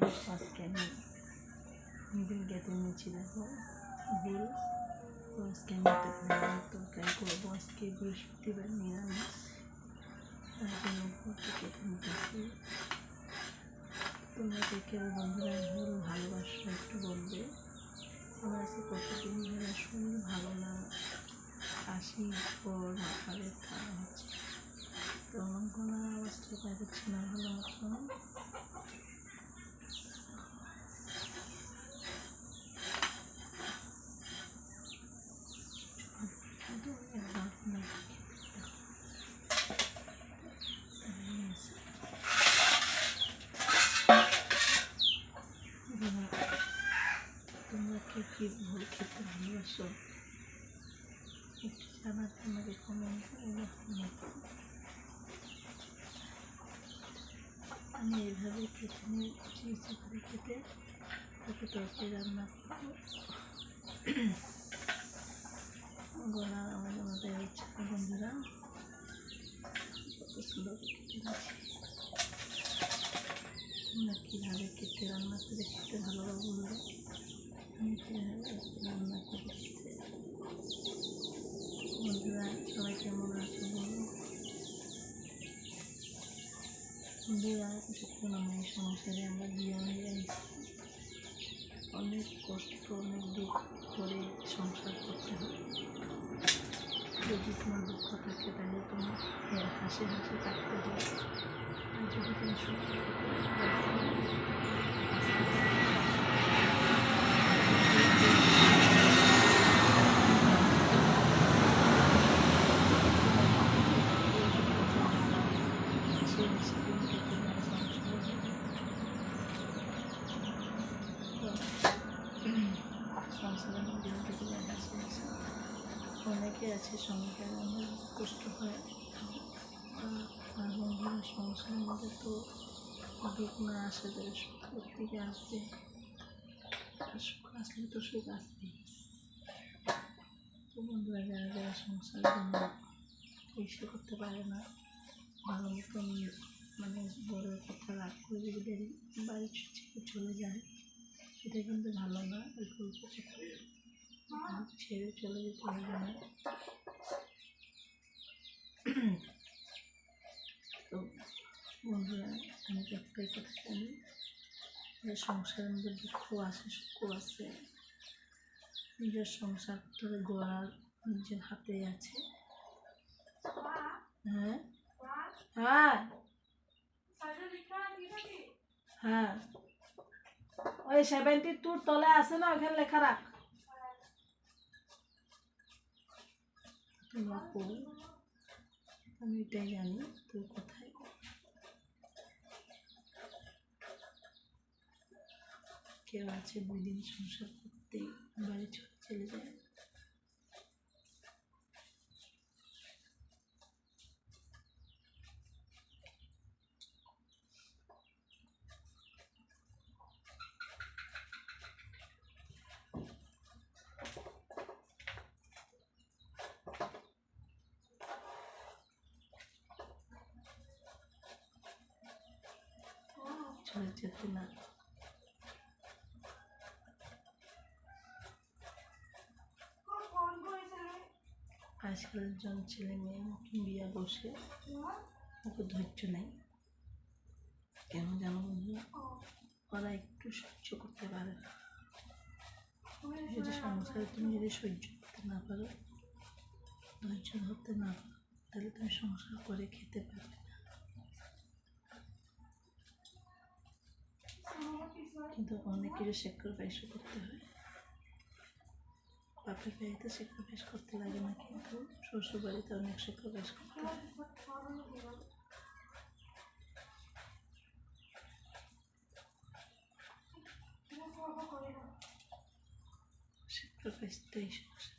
দেখো আজকে আমি বিল কেটে নিয়েছি। দেখো বিল তো আজকে আমি একটা ভালো তরকারি করবো। আজকে বৃহস্পতিবার নিরামিষ, তার জন্য কেটে নিতেছি। তোমরা দেখে বন্ধুরা ভালোবাসো একটু বলবে। আমার আজকে কতদিন ধরে শরীর ভালো না, কাশির পর মাথা ব্যথা হচ্ছে, তো আমার গলার আওয়াজটা পাচ্ছে না ভালো মতন। তোমরা কে কী ভুল খেতে ভালোবাসো একটু জানাতে আমাকে কমেন্ট করে। আমি এইভাবে কেটে নিয়ে চিচি করে কেটে তাকে তরকারি রান্না করবো। গলা আমাদের মধ্যে ইচ্ছা বন্ধুরা কত সুন্দর কেটে নিচ্ছি। তোমরা কীভাবে কেটে রান্না করে খেতে ভালোভাবে বলবে। আমি কীভাবে রান্না করে খেতে বন্ধুরা সবাই কেমন আছে বলবো। বন্ধুরা যখন আমার সংসারে আমরা বিয়ে হয়ে যাচ্ছি, অনেক কষ্ট অনেক দুঃখ করে সংসার করতে হয়। যদি তোমার দুঃখ থাকে তাহলে তুমি হাসি হাসি থাকতে হবে। আর যদি তুমি সুখ অনেকে আছে সংসারে অনেক কষ্ট হয়। আর বন্ধুরা সংসারের মধ্যে তো দুঃখ না আসে তাহলে সুখ থেকে আসবে, আর সুখ আসলে তো সুখ আসবে। তো বন্ধুরা যারা যারা সংসারের জন্য পরিষ্কার করতে পারে না, ভালো মতন মানে বড় কথা রাগ করে যদি বাড়ি ছেড়ে চলে যায়, এটা কিন্তু ভালো না। ছেড়ে চলে যেতে হবে না। তো বন্ধুরা আমি একটাই কথা জানি যে সংসারের মধ্যে দুঃখ আছে সুখ আছে। নিজের সংসার ধরে গড়ার নিজের হাতে আছে। হ্যাঁ হ্যাঁ হ্যাঁ ওই 72 তলে আছে না, ওখানে লেখা রাখ। তোমরা কই আমি এটাই জানি তোর কোথায়। কেউ আছে 2 দিন সংসার করতে বাড়ি চলে যায়। চলে যেতে না। আজকাল জন ছেলে মেয়ে বিয়া বসে ওকে ধৈর্য নেই কেন জানো বন্ধুরা, ওরা একটু সহ্য করতে পারে না। যদি সংসারে তুমি যদি সহ্য করতে না পারো, ধৈর্য ধরতে না পারো, তাহলে তুমি সংসার করে খেতে পারবে না। কিন্তু অনেক কিছু স্যাক্রিফাইসও করতে হয়। বাপের বাড়িতে স্যাক্রিফাইস করতে লাগে না, কিন্তু শ্বশুর বাড়িতে অনেক স্যাক্রিফাইস করতে হয়। স্যাক্রিফাইসটাই সংসার।